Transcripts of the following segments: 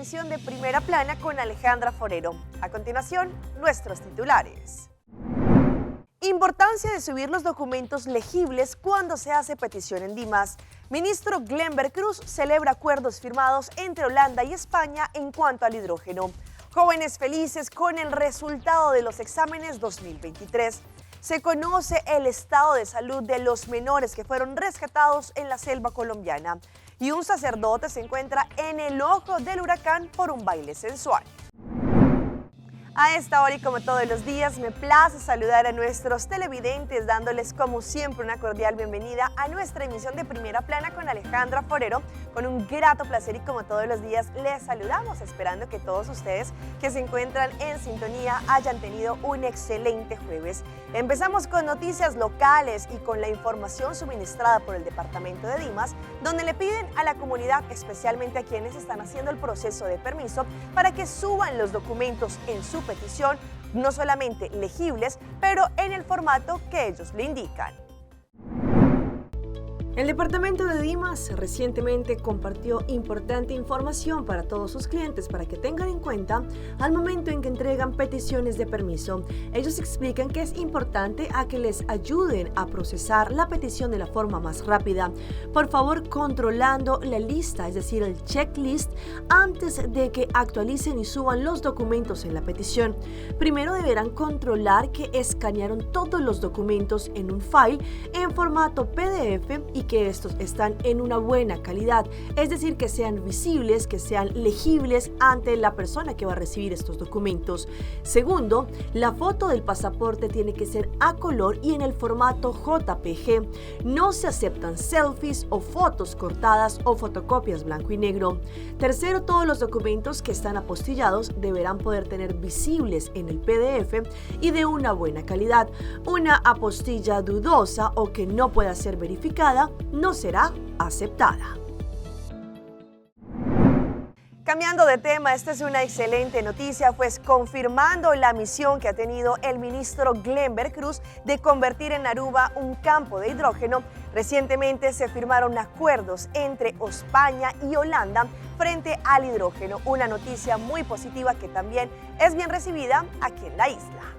emisión de Primera Plana con Alejandra Forero. A continuación, nuestros titulares. Importancia de subir los documentos legibles cuando se hace petición en Dimas. Ministro Glenn Vercruz celebra acuerdos firmados entre Holanda y España en cuanto al hidrógeno. Jóvenes felices con el resultado de los exámenes 2023. Se conoce el estado de salud de los menores que fueron rescatados en la selva colombiana. Y un sacerdote se encuentra en el ojo del huracán por un baile sensual. A esta hora y como todos los días, me place saludar a nuestros televidentes, dándoles como siempre una cordial bienvenida a nuestra emisión de Primera Plana con Alejandra Forero. Con un grato placer y como todos los días, les saludamos, esperando que todos ustedes que se encuentran en sintonía hayan tenido un excelente jueves. Empezamos con noticias locales y con la información suministrada por el departamento de Dimas, donde le piden a la comunidad, especialmente a quienes están haciendo el proceso de permiso, para que suban los documentos en su petición, no solamente legibles, pero en el formato que ellos le indican. El departamento de Dimas recientemente compartió importante información para todos sus clientes para que tengan en cuenta al momento en que entregan peticiones de permiso. Ellos explican que es importante a que les ayuden a procesar la petición de la forma más rápida. Por favor, controlando la lista, es decir, el checklist, antes de que actualicen y suban los documentos en la petición. Primero deberán controlar que escanearon todos los documentos en un file en formato PDF y que estos están en una buena calidad, es decir, que sean visibles, que sean legibles ante la persona que va a recibir estos documentos. Segundo, la foto del pasaporte tiene que ser a color y en el formato JPG. No se aceptan selfies o fotos cortadas o fotocopias blanco y negro. Tercero, todos los documentos que están apostillados deberán poder tener visibles en el PDF y de una buena calidad. Una apostilla dudosa o que no pueda ser verificada no será aceptada. Cambiando de tema, esta es una excelente noticia, pues confirmando la misión que ha tenido el ministro Glenn Vercruz de convertir en Aruba un campo de hidrógeno. Recientemente se firmaron acuerdos entre España y Holanda frente al hidrógeno, una noticia muy positiva que también es bien recibida aquí en la isla.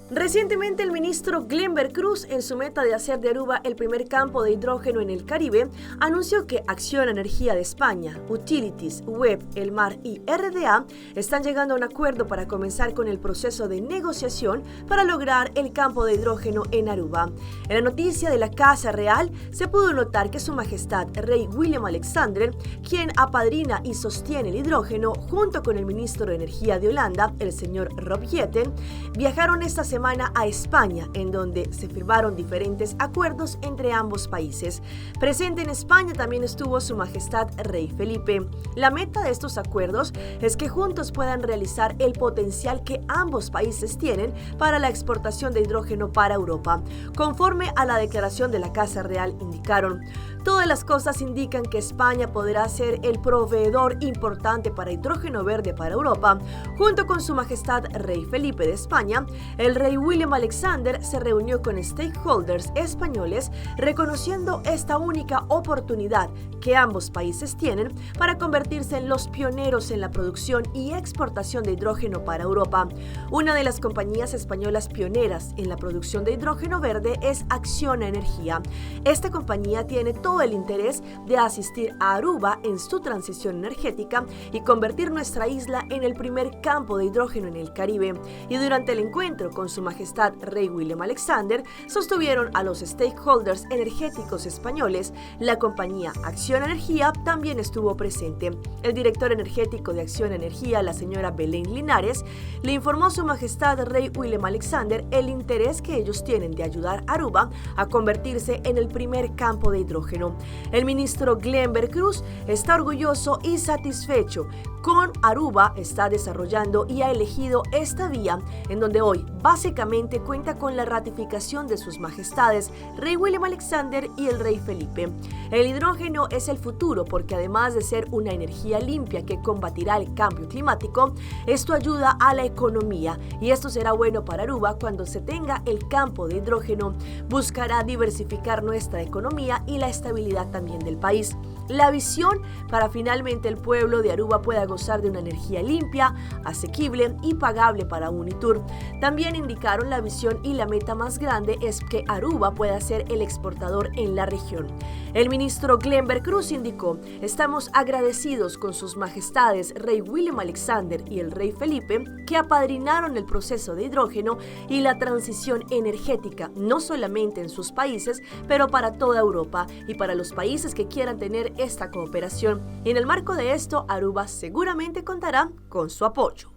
Recientemente el ministro Glenn Vercruz, en su meta de hacer de Aruba el primer campo de hidrógeno en el Caribe, anunció que Acciona Energía de España, Utilities, Web, El Mar y RDA están llegando a un acuerdo para comenzar con el proceso de negociación para lograr el campo de hidrógeno en Aruba. En la noticia de la Casa Real se pudo notar que Su Majestad Rey William Alexander, quien apadrina y sostiene el hidrógeno junto con el ministro de Energía de Holanda, el señor Rob Jetten, viajaron esta semana a España, en donde se firmaron diferentes acuerdos entre ambos países. Presente en España también estuvo Su Majestad Rey Felipe. La meta de estos acuerdos es que juntos puedan realizar el potencial que ambos países tienen para la exportación de hidrógeno para Europa. Conforme a la declaración de la Casa Real indicaron, todas las cosas indican que España podrá ser el proveedor importante para hidrógeno verde para Europa. Junto con Su Majestad Rey Felipe de España, el Rey William Alexander se reunió con stakeholders españoles reconociendo esta única oportunidad que ambos países tienen para convertirse en los pioneros en la producción y exportación de hidrógeno para Europa. Una de las compañías españolas pioneras en la producción de hidrógeno verde es Acciona Energía. Esta compañía tiene todo el interés de asistir a Aruba en su transición energética y convertir nuestra isla en el primer campo de hidrógeno en el Caribe. Y durante el encuentro con Su Majestad Rey William Alexander, sostuvieron a los stakeholders energéticos españoles. La compañía Acciona Energía también estuvo presente. El director energético de Acciona Energía, la señora Belén Linares, le informó a Su Majestad Rey William Alexander el interés que ellos tienen de ayudar a Aruba a convertirse en el primer campo de hidrógeno. El ministro Glenn Vercruz está orgulloso y satisfecho con Aruba está desarrollando y ha elegido esta vía en donde hoy básicamente cuenta con la ratificación de sus majestades Rey William Alexander y el Rey Felipe. El hidrógeno es el futuro porque además de ser una energía limpia que combatirá el cambio climático, esto ayuda a la economía y esto será bueno para Aruba cuando se tenga el campo de hidrógeno. Buscará diversificar nuestra economía y la estabilidad también del país. la visión para finalmente el pueblo de Aruba pueda gozar de una energía limpia, asequible y pagable para Unitur. También indicaron la visión y la meta más grande es que Aruba pueda ser el exportador en la región. El ministro Glenn Cruz indicó: estamos agradecidos con sus majestades Rey William Alexander y el Rey Felipe, que apadrinaron el proceso de hidrógeno y la transición energética, no solamente en sus países, pero para toda Europa y para los países que quieran tener esta cooperación. Y en el marco de esto, Aruba seguramente contará con su apoyo.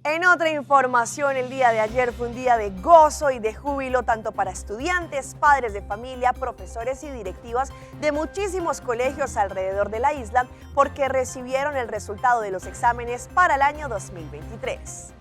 En otra información, el día de ayer fue un día de gozo y de júbilo tanto para estudiantes, padres de familia, profesores y directivas de muchísimos colegios alrededor de la isla porque recibieron el resultado de los exámenes para el año 2023.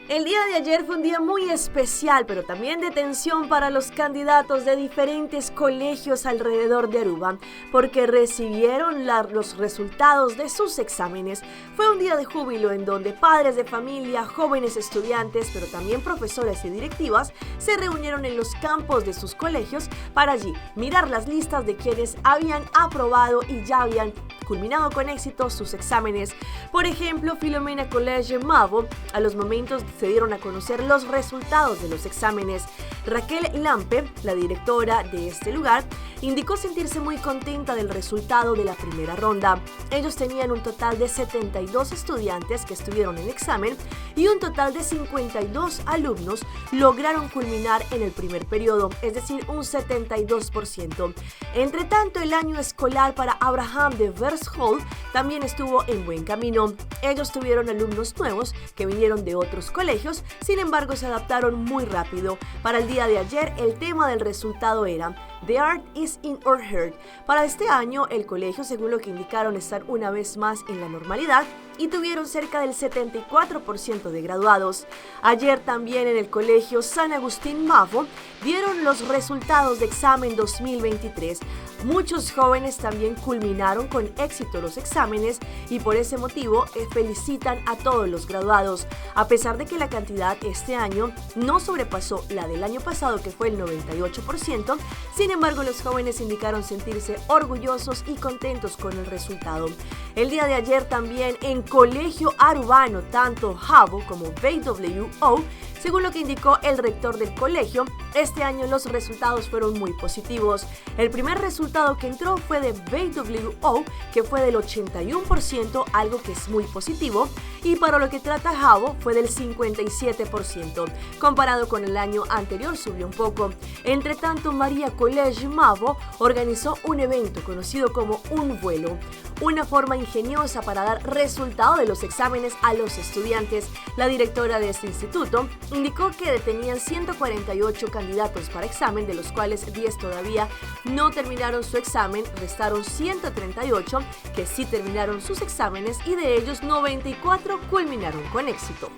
El día de ayer fue un día muy especial, pero también de tensión para los candidatos de diferentes colegios alrededor de Aruba, porque recibieron los resultados de sus exámenes. Fue un día de júbilo en donde padres de familia, jóvenes estudiantes, pero también profesores y directivas se reunieron en los campos de sus colegios para allí mirar las listas de quienes habían aprobado y ya habían culminado con éxito sus exámenes. Por ejemplo, Filomena College Mavo, a los momentos se dieron a conocer los resultados de los exámenes. Raquel Lampe, la directora de este lugar, indicó sentirse muy contenta del resultado de la primera ronda. Ellos tenían un total de 72 estudiantes que estuvieron en examen y un total de 52 alumnos lograron culminar en el primer periodo, es decir, un 72%. Entre tanto, el año escolar para Abraham de Vershol también estuvo en buen camino. Ellos tuvieron alumnos nuevos que vinieron de otros colegios, sin embargo se adaptaron muy rápido. Para el día de ayer, el tema del resultado era The Art is in our heart. Para este año, el colegio, según lo que indicaron, estar una vez más en la normalidad y tuvieron cerca del 74% de graduados. Ayer también en el colegio San Agustín Mavo dieron los resultados de examen 2023. Muchos jóvenes también culminaron con éxito los exámenes y por ese motivo felicitan a todos los graduados. A pesar de que la cantidad este año no sobrepasó la del año pasado, que fue el 98%, sin embargo los jóvenes indicaron sentirse orgullosos y contentos con el resultado. El día de ayer también en Colegio Arubano, tanto Jabo como BWO, según lo que indicó el rector del colegio, este año los resultados fueron muy positivos. El primer resultado que entró fue de BWO, que fue del 81%, algo que es muy positivo, y para lo que trata Jabo fue del 57%. Comparado con el año anterior subió un poco. Entre tanto, María College Mavo organizó un evento conocido como Un Vuelo, una forma ingeniosa para dar resultado de los exámenes a los estudiantes. La directora de este instituto indicó que tenían 148 candidatos para examen, de los cuales 10 todavía no terminaron su examen, restaron 138 que sí terminaron sus exámenes y de ellos 94 culminaron con éxito.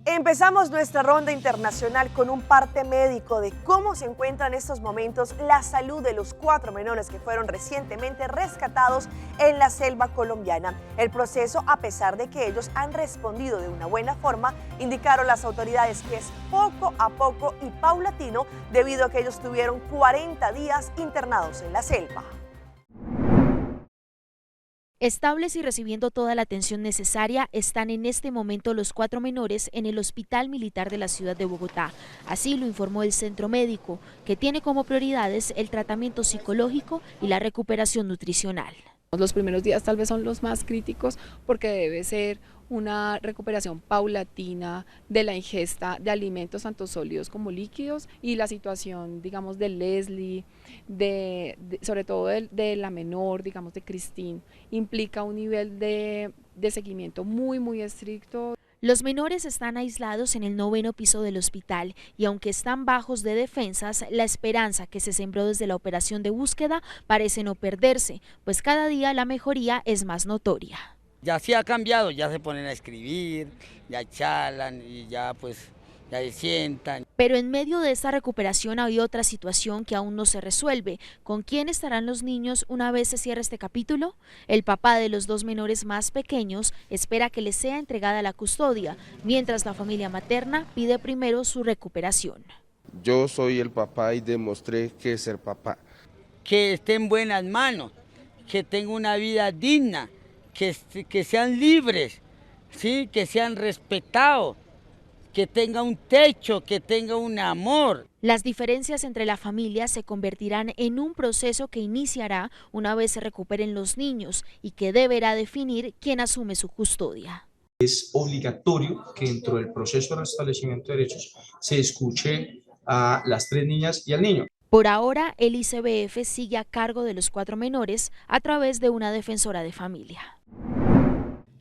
Empezamos nuestra ronda internacional con un parte médico de cómo se encuentra en estos momentos la salud de los 4 menores que fueron recientemente rescatados en la selva colombiana. El proceso, a pesar de que ellos han respondido de una buena forma, indicaron las autoridades que es poco a poco y paulatino debido a que ellos tuvieron 40 días internados en la selva. Estables y recibiendo toda la atención necesaria están en este momento los 4 menores en el Hospital Militar de la ciudad de Bogotá. Así lo informó el centro médico, que tiene como prioridades el tratamiento psicológico y la recuperación nutricional. Los primeros días tal vez son los más críticos porque debe ser una recuperación paulatina de la ingesta de alimentos tanto sólidos como líquidos, y la situación, digamos, de Leslie, sobre todo de la menor, digamos, de Christine, implica un nivel de seguimiento muy estricto. Los menores están aislados en el 9º piso del hospital y aunque están bajos de defensas, la esperanza que se sembró desde la operación de búsqueda parece no perderse, pues cada día la mejoría es más notoria. Ya sí ha cambiado, ya se ponen a escribir, ya charlan y ya pues ya se sientan. Pero en medio de esta recuperación hay otra situación que aún no se resuelve. ¿Con quién estarán los niños una vez se cierre este capítulo? El papá de los 2 menores más pequeños espera que les sea entregada la custodia, mientras la familia materna pide primero su recuperación. Yo soy el papá y demostré que es ser papá. Que esté en buenas manos, que tenga una vida digna, que sean libres, ¿sí? Que sean respetados, que tenga un techo, que tenga un amor. Las diferencias entre la familia se convertirán en un proceso que iniciará una vez se recuperen los niños y que deberá definir quién asume su custodia. Es obligatorio que dentro del proceso de restablecimiento de derechos se escuche a las 3 niñas y al niño. Por ahora, el ICBF sigue a cargo de los 4 menores a través de una defensora de familia.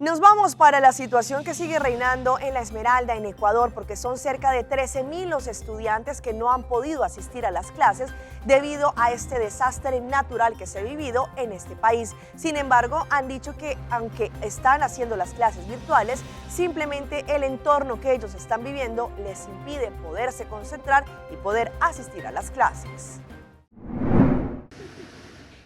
Nos vamos para la situación que sigue reinando en La Esmeralda, en Ecuador, porque son cerca de 13.000 los estudiantes que no han podido asistir a las clases debido a este desastre natural que se ha vivido en este país. Sin embargo, han dicho que aunque están haciendo las clases virtuales, simplemente el entorno que ellos están viviendo les impide poderse concentrar y poder asistir a las clases.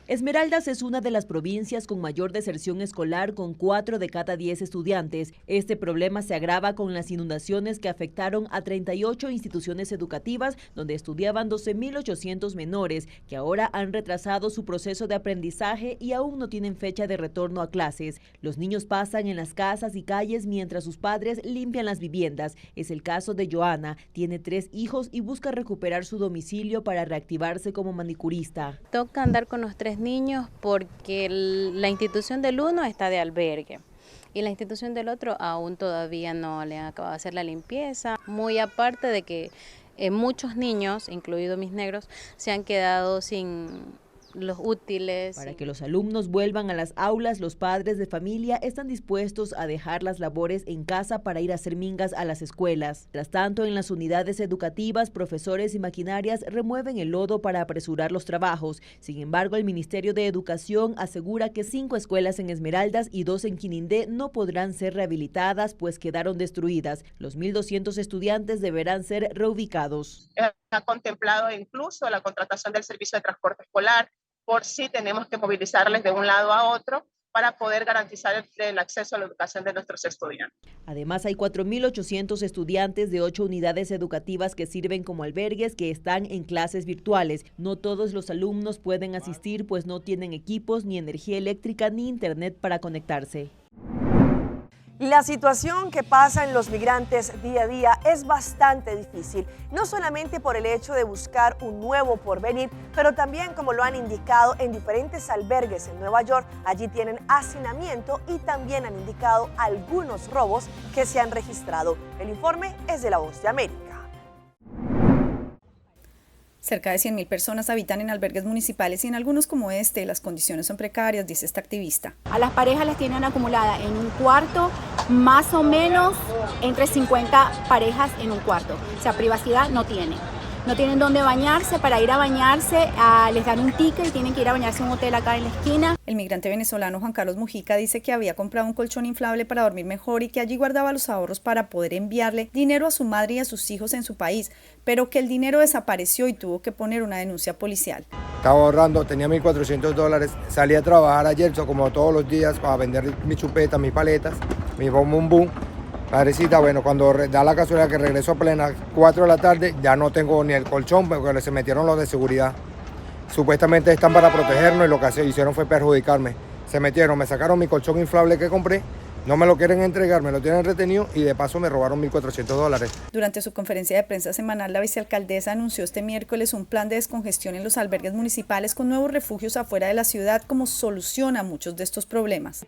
Esmeraldas es una de las provincias con mayor deserción escolar, con 4 de cada 10 estudiantes. Este problema se agrava con las inundaciones que afectaron a 38 instituciones educativas, donde estudiaban 12.800 menores, que ahora han retrasado su proceso de aprendizaje y aún no tienen fecha de retorno a clases. Los niños pasan en las casas y calles mientras sus padres limpian las viviendas. Es el caso de Joana, tiene 3 hijos y busca recuperar su domicilio para reactivarse como manicurista. Toca andar con los 3 niños porque la institución del uno está de albergue y la institución del otro aún todavía no le han acabado de hacer la limpieza, muy aparte de que muchos niños, incluidos mis negros, se han quedado sin los útiles. Para que los alumnos vuelvan a las aulas, los padres de familia están dispuestos a dejar las labores en casa para ir a hacer mingas a las escuelas. Tras tanto, en las unidades educativas, profesores y maquinarias remueven el lodo para apresurar los trabajos. Sin embargo, el Ministerio de Educación asegura que 5 escuelas en Esmeraldas y 2 en Quinindé no podrán ser rehabilitadas, pues quedaron destruidas. Los 1.200 estudiantes deberán ser reubicados. Ha contemplado incluso la contratación del servicio de transporte escolar, por si tenemos que movilizarles de un lado a otro para poder garantizar el acceso a la educación de nuestros estudiantes. Además, hay 4.800 estudiantes de 8 unidades educativas que sirven como albergues que están en clases virtuales. No todos los alumnos pueden asistir, pues no tienen equipos, ni energía eléctrica, ni internet para conectarse. La situación que pasan los migrantes día a día es bastante difícil, no solamente por el hecho de buscar un nuevo porvenir, pero también, como lo han indicado, en diferentes albergues en Nueva York, allí tienen hacinamiento y también han indicado algunos robos que se han registrado. El informe es de La Voz de América. Cerca de 100.000 personas habitan en albergues municipales y en algunos como este las condiciones son precarias, dice esta activista. A las parejas las tienen acumuladas en un cuarto, más o menos entre 50 parejas en un cuarto. O sea, privacidad no tienen. No tienen dónde bañarse, para ir a bañarse les dan un ticket y tienen que ir a bañarse en un hotel acá en la esquina. El migrante venezolano Juan Carlos Mujica dice que había comprado un colchón inflable para dormir mejor y que allí guardaba los ahorros para poder enviarle dinero a su madre y a sus hijos en su país, pero que el dinero desapareció y tuvo que poner una denuncia policial. Estaba ahorrando, tenía $1.400, salí a trabajar ayer como todos los días para vender mi chupeta, mis paletas, mi bombón. Padrecita, bueno, cuando da la casualidad que regreso a plena 4 de la tarde, ya no tengo ni el colchón porque se metieron los de seguridad. Supuestamente están para protegernos y lo que hicieron fue perjudicarme. Se metieron, me sacaron mi colchón inflable que compré, no me lo quieren entregar, me lo tienen retenido y de paso me robaron $1.400. Durante su conferencia de prensa semanal, la vicealcaldesa anunció este miércoles un plan de descongestión en los albergues municipales con nuevos refugios afuera de la ciudad como solución a muchos de estos problemas.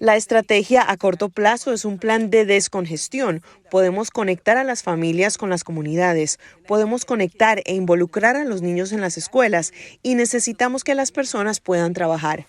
La estrategia a corto plazo es un plan de descongestión. Podemos conectar a las familias con las comunidades, podemos conectar e involucrar a los niños en las escuelas y necesitamos que las personas puedan trabajar.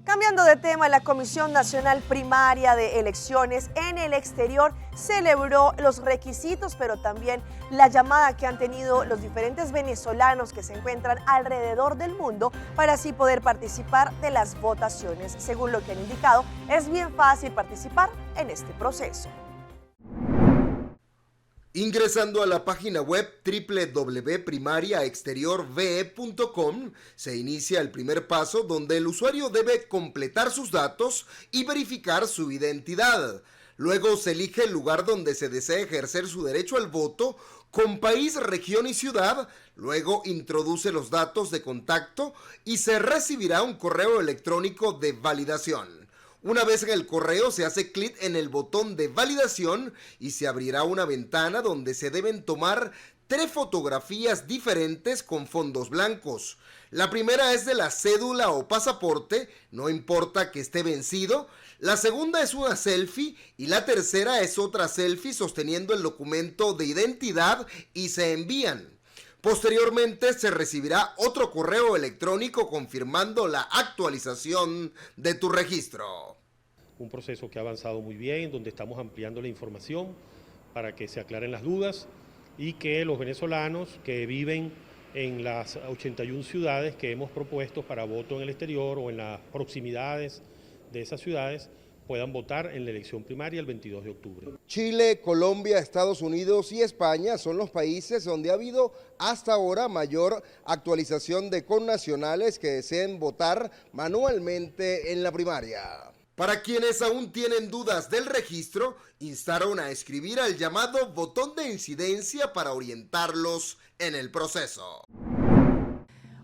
Cambiando de tema, la Comisión Nacional Primaria de Elecciones en el exterior celebró los requisitos, pero también la llamada que han tenido los diferentes venezolanos que se encuentran alrededor del mundo para así poder participar de las votaciones. Según lo que han indicado, es bien fácil participar en este proceso. Ingresando a la página web www.primariaexteriorve.com se inicia el primer paso donde el usuario debe completar sus datos y verificar su identidad. Luego se elige el lugar donde se desea ejercer su derecho al voto con país, región y ciudad. Luego introduce los datos de contacto y se recibirá un correo electrónico de validación. Una vez en el correo se hace clic en el botón de validación y se abrirá una ventana donde se deben tomar 3 fotografías diferentes con fondos blancos. La primera es de la cédula o pasaporte, no importa que esté vencido. La segunda es una selfie y la tercera es otra selfie sosteniendo el documento de identidad y se envían. Posteriormente se recibirá otro correo electrónico confirmando la actualización de tu registro. Un proceso que ha avanzado muy bien, donde estamos ampliando la información para que se aclaren las dudas y que los venezolanos que viven en las 81 ciudades que hemos propuesto para voto en el exterior o en las proximidades de esas ciudades puedan votar en la elección primaria el 22 de octubre. Chile, Colombia, Estados Unidos y España son los países donde ha habido hasta ahora mayor actualización de connacionales que deseen votar manualmente en la primaria. Para quienes aún tienen dudas del registro, instaron a escribir al llamado botón de incidencia para orientarlos en el proceso.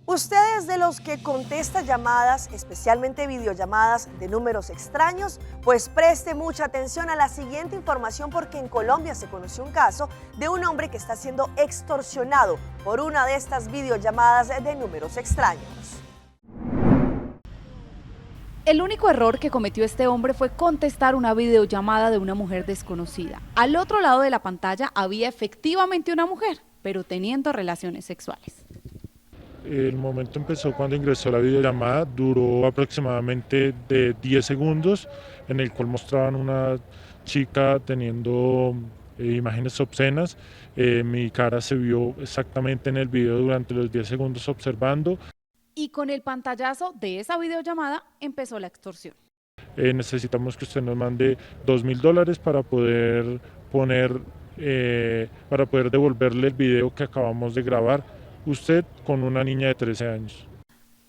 ¿Ustedes de los que contestan llamadas, especialmente videollamadas de números extraños? Pues preste mucha atención a la siguiente información porque en Colombia se conoció un caso de un hombre que está siendo extorsionado por una de estas videollamadas de números extraños. El único error que cometió este hombre fue contestar una videollamada de una mujer desconocida. Al otro lado de la pantalla había efectivamente una mujer, pero teniendo relaciones sexuales. El momento empezó cuando ingresó la videollamada, duró aproximadamente de 10 segundos, en el cual mostraban una chica teniendo imágenes obscenas. Mi cara se vio exactamente en el video durante los 10 segundos observando. Y con el pantallazo de esa videollamada empezó la extorsión. Necesitamos que usted nos mande $2.000 para poder devolverle el video que acabamos de grabar. Usted con una niña de 13 años.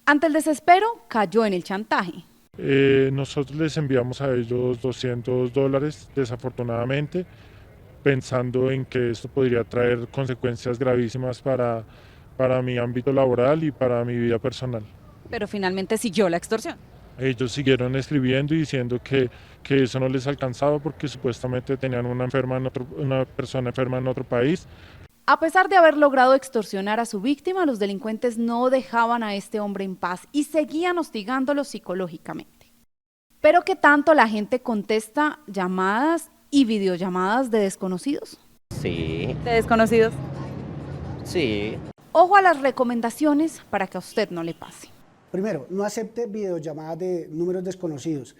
Ante el desespero, cayó en el chantaje. Nosotros les enviamos a ellos $200, desafortunadamente, pensando en que esto podría traer consecuencias gravísimas para mi ámbito laboral y para mi vida personal. Pero finalmente siguió la extorsión. Ellos siguieron escribiendo y diciendo que eso no les alcanzaba porque supuestamente tenían una persona enferma en otro país. A pesar de haber logrado extorsionar a su víctima, los delincuentes no dejaban a este hombre en paz y seguían hostigándolo psicológicamente. ¿Pero qué tanto la gente contesta llamadas y videollamadas de desconocidos? Sí. ¿De desconocidos? Sí. Ojo a las recomendaciones para que a usted no le pase. Primero, no acepte videollamadas de números desconocidos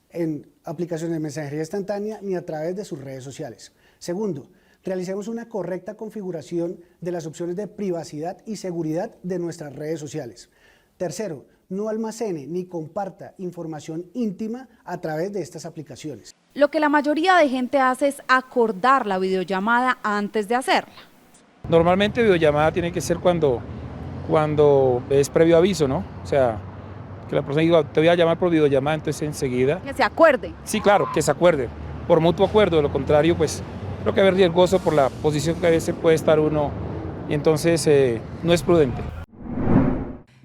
en aplicaciones de mensajería instantánea ni a través de sus redes sociales. Segundo, realicemos una correcta configuración de las opciones de privacidad y seguridad de nuestras redes sociales. Tercero, no almacene ni comparta información íntima a través de estas aplicaciones. Lo que la mayoría de gente hace es acordar la videollamada antes de hacerla. Normalmente videollamada tiene que ser cuando es previo aviso, ¿no? O sea, que la persona diga, te voy a llamar por videollamada, entonces enseguida. Que se acuerde. Sí, claro, que se acuerde, por mutuo acuerdo, de lo contrario, pues creo que es riesgoso por la posición que a veces puede estar uno y entonces no es prudente.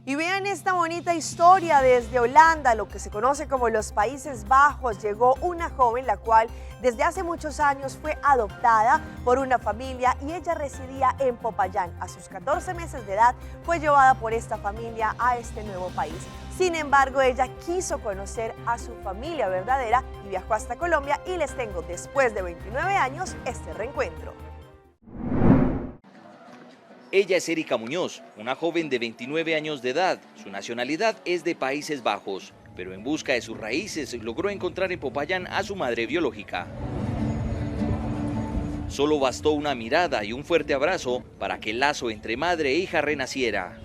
Y vean esta bonita historia desde Holanda, lo que se conoce como los Países Bajos. Llegó una joven la cual desde hace muchos años fue adoptada por una familia y ella residía en Popayán. A sus 14 meses de edad fue llevada por esta familia a este nuevo país. Sin embargo, ella quiso conocer a su familia verdadera y viajó hasta Colombia y les tengo, después de 29 años, este reencuentro. Ella es Erika Muñoz, una joven de 29 años de edad. Su nacionalidad es de Países Bajos, pero en busca de sus raíces logró encontrar en Popayán a su madre biológica. Solo bastó una mirada y un fuerte abrazo para que el lazo entre madre e hija renaciera.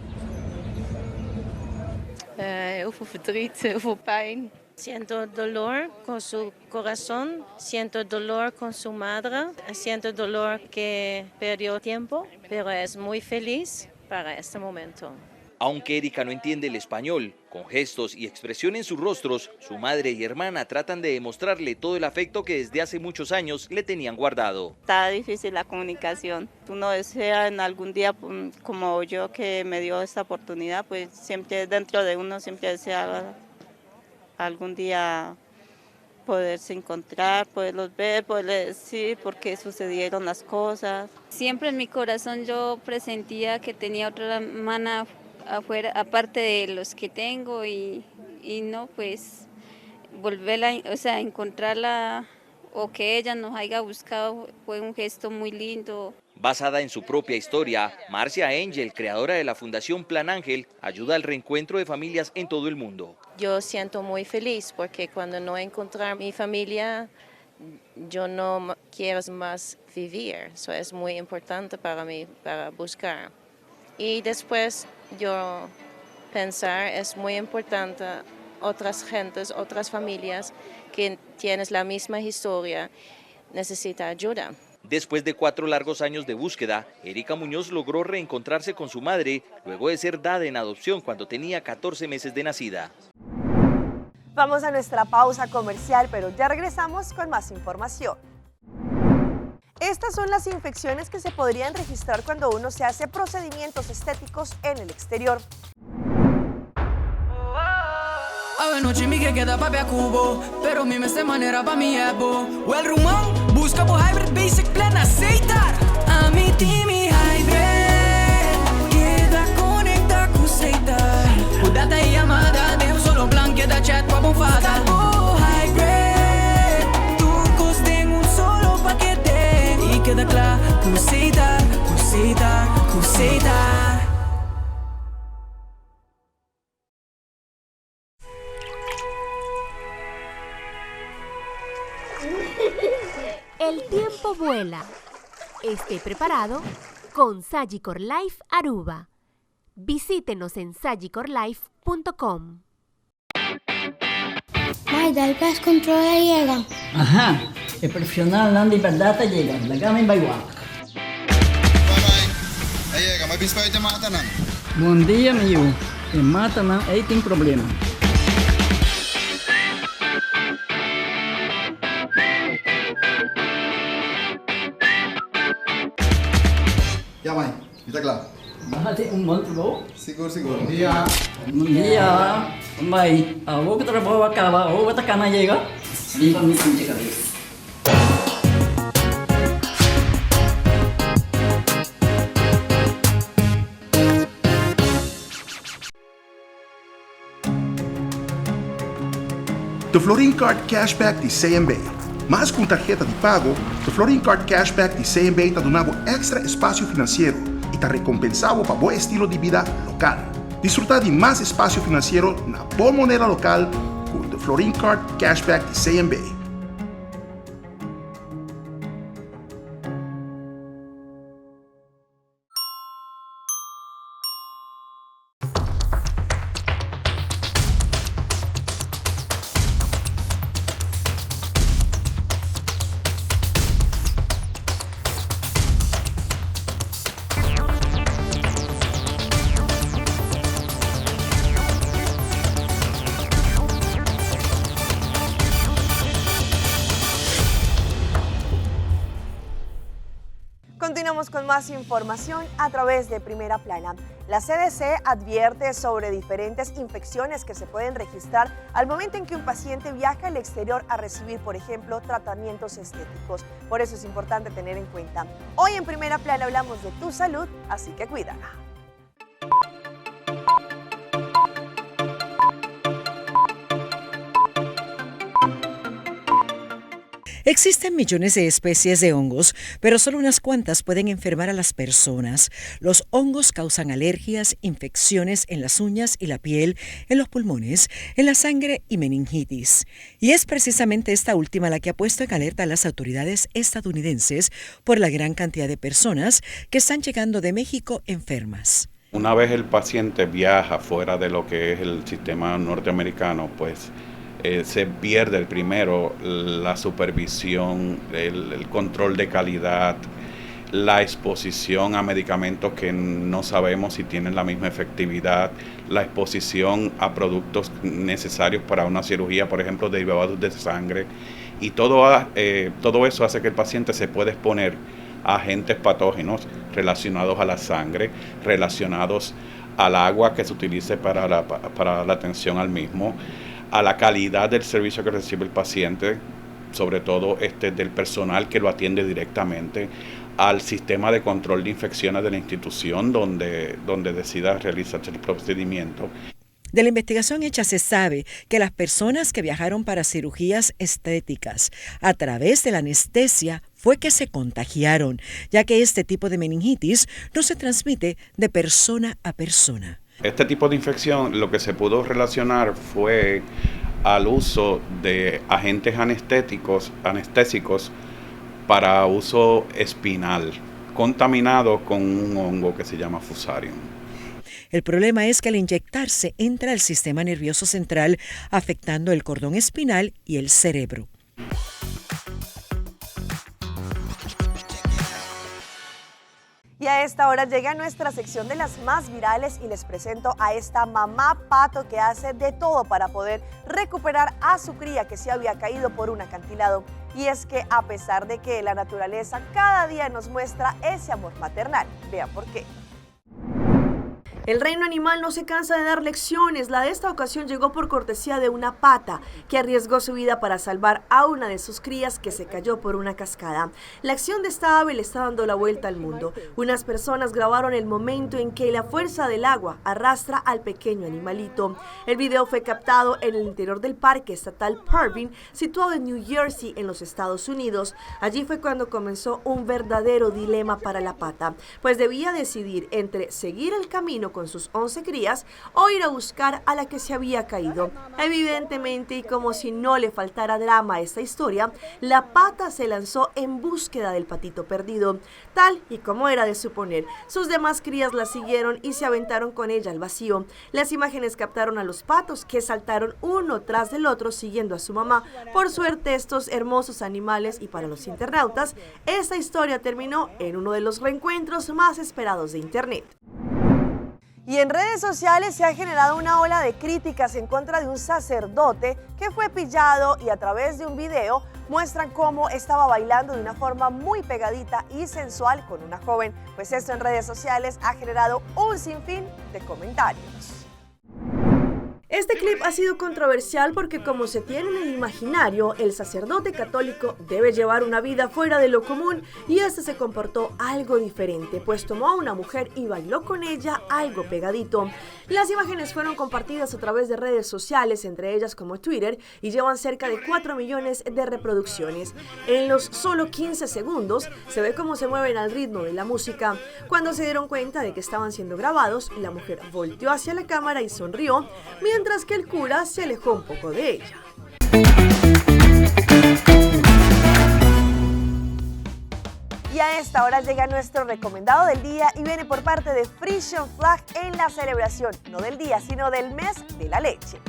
Siento dolor con su corazón, siento dolor con su madre, siento dolor que perdió tiempo, pero es muy feliz para este momento. Aunque Erika no entiende el español, con gestos y expresión en sus rostros, su madre y hermana tratan de demostrarle todo el afecto que desde hace muchos años le tenían guardado. Está difícil la comunicación. Uno desea en algún día, como yo que me dio esta oportunidad, pues siempre dentro de uno siempre desea algún día poderse encontrar, poderlos ver, poderles decir por qué sucedieron las cosas. Siempre en mi corazón yo presentía que tenía otra hermana afuera, aparte de los que tengo y no, pues volverla, o sea, encontrarla o que ella nos haya buscado fue un gesto muy lindo. Basada en su propia historia, Marcia Angel, creadora de la Fundación Plan Ángel, ayuda al reencuentro de familias en todo el mundo. Yo siento muy feliz porque cuando no encontrar mi familia, yo no quiero más vivir. Eso es muy importante para mí, para buscar. Y después yo pensar, es muy importante otras gentes, otras familias que tienen la misma historia, necesitan ayuda. Después de 4 largos años de búsqueda, Erika Muñoz logró reencontrarse con su madre luego de ser dada en adopción cuando tenía 14 meses de nacida. Vamos a nuestra pausa comercial, pero ya regresamos con más información. Estas son las infecciones que se podrían registrar cuando uno se hace procedimientos estéticos en el exterior. Noche mi que queda papi a cubo, pero mi de manera pa' mi ebo. O el rumón, busca por hybrid basic plan aceitar. A mi team y hybrid, queda conecta con aceitar. Cuidada y llamada, dejo solo plan, queda chat pa' bufada. Oh hybrid, tu coste en un solo paquete. Y queda claro, con aceitar, con aceitar, con aceitar. El tiempo vuela. Esté preparado con Sagicor Life Aruba. Visítenos en sagicorlife.com. Maida, el gas control llega. Ajá, el profesional Nandi verdad te llega. La gama in Baywalk. Bye-bye. Aí llega, mas bispo te mata nan. Bom dia, meu. Te mata nan, aí tem problema. Ya, mãe, está claro. Bájate un monstruo. Seguro, seguro. Bom dia. Bom dia. Mãe, a boca do trabalho acaba, a outra cana chega. Limpa mi cabeça. The Florin Card Cashback de CMB. Mais com tarjeta de pago, o Florin Card Cashback de CMB está dando extra espaço financeiro e está recompensado para bom estilo de vida local. Disfrutar de mais espaço financeiro na boa moneda local com o Florin Card Cashback de CMB. Continuamos con más información a través de Primera Plana. La CDC advierte sobre diferentes infecciones que se pueden registrar al momento en que un paciente viaja al exterior a recibir, por ejemplo, tratamientos estéticos. Por eso es importante tener en cuenta. Hoy en Primera Plana hablamos de tu salud, así que cuídala. Existen millones de especies de hongos, pero solo unas cuantas pueden enfermar a las personas. Los hongos causan alergias, infecciones en las uñas y la piel, en los pulmones, en la sangre y meningitis. Y es precisamente esta última la que ha puesto en alerta a las autoridades estadounidenses por la gran cantidad de personas que están llegando de México enfermas. Una vez el paciente viaja fuera de lo que es el sistema norteamericano, pues se pierde el primero, la supervisión, el control de calidad, la exposición a medicamentos que no sabemos si tienen la misma efectividad, la exposición a productos necesarios para una cirugía, por ejemplo, derivados de sangre, y todo eso hace que el paciente se pueda exponer a agentes patógenos relacionados a la sangre, relacionados al agua que se utilice para la atención al mismo, a la calidad del servicio que recibe el paciente, sobre todo del personal que lo atiende directamente, al sistema de control de infecciones de la institución donde decida realizarse el procedimiento. De la investigación hecha se sabe que las personas que viajaron para cirugías estéticas a través de la anestesia fue que se contagiaron, ya que este tipo de meningitis no se transmite de persona a persona. Este tipo de infección lo que se pudo relacionar fue al uso de agentes anestésicos para uso espinal, contaminado con un hongo que se llama Fusarium. El problema es que al inyectarse entra al sistema nervioso central, afectando el cordón espinal y el cerebro. Y a esta hora llega nuestra sección de las más virales y les presento a esta mamá pato que hace de todo para poder recuperar a su cría que se había caído por un acantilado. Y es que a pesar de que la naturaleza cada día nos muestra ese amor maternal, vean por qué. El reino animal no se cansa de dar lecciones. La de esta ocasión llegó por cortesía de una pata que arriesgó su vida para salvar a una de sus crías que se cayó por una cascada. La acción de esta ave le está dando la vuelta al mundo. Unas personas grabaron el momento en que la fuerza del agua arrastra al pequeño animalito. El video fue captado en el interior del parque estatal Pervin, situado en New Jersey, en los Estados Unidos. Allí fue cuando comenzó un verdadero dilema para la pata, pues debía decidir entre seguir el camino con sus 11 crías o ir a buscar a la que se había caído. Evidentemente, y como si no le faltara drama a esta historia, la pata se lanzó en búsqueda del patito perdido. Tal y como era de suponer, sus demás crías la siguieron y se aventaron con ella al vacío. Las imágenes captaron a los patos que saltaron uno tras del otro siguiendo a su mamá. Por suerte, estos hermosos animales, y para los internautas, esta historia terminó en uno de los reencuentros más esperados de Internet. Y en redes sociales se ha generado una ola de críticas en contra de un sacerdote que fue pillado y a través de un video muestran cómo estaba bailando de una forma muy pegadita y sensual con una joven. Pues esto en redes sociales ha generado un sinfín de comentarios. Este clip ha sido controversial porque, como se tiene en el imaginario, el sacerdote católico debe llevar una vida fuera de lo común y este se comportó algo diferente, pues tomó a una mujer y bailó con ella algo pegadito. Las imágenes fueron compartidas a través de redes sociales, entre ellas como Twitter, y llevan cerca de 4 millones de reproducciones. En los solo 15 segundos se ve cómo se mueven al ritmo de la música. Cuando se dieron cuenta de que estaban siendo grabados, la mujer volteó hacia la cámara y sonrió, mientras que el cura se alejó un poco de ella. Y a esta hora llega nuestro recomendado del día y viene por parte de Frisian Flag en la celebración, no del día, sino del mes de la leche.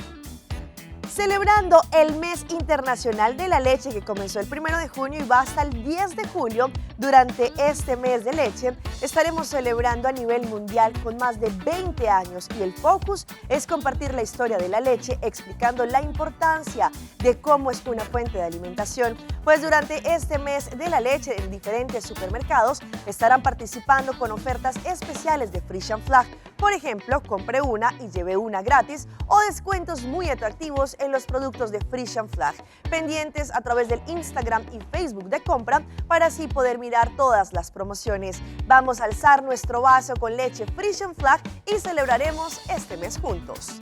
Celebrando el Mes Internacional de la Leche que comenzó el 1 de junio y va hasta el 10 de julio, durante este mes de leche estaremos celebrando a nivel mundial con más de 20 años y el focus es compartir la historia de la leche explicando la importancia de cómo es una fuente de alimentación. Pues durante este mes de la leche en diferentes supermercados estarán participando con ofertas especiales de Frisian Flag. Por ejemplo, compre una y lleve una gratis o descuentos muy atractivos en los productos de Frisian Flag. Pendientes a través del Instagram y Facebook de compra para así poder mirar todas las promociones. Vamos a alzar nuestro vaso con leche Frisian Flag y celebraremos este mes juntos.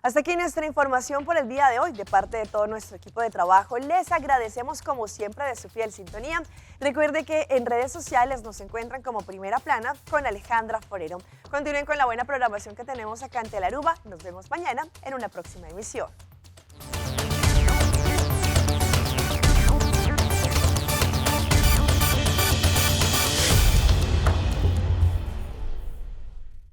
Hasta aquí nuestra información por el día de hoy. De parte de todo nuestro equipo de trabajo, les agradecemos como siempre de su fiel sintonía. Recuerde que en redes sociales nos encuentran como Primera Plana con Alejandra Forero. Continúen con la buena programación que tenemos acá en Tel Aruba. Nos vemos mañana en una próxima emisión.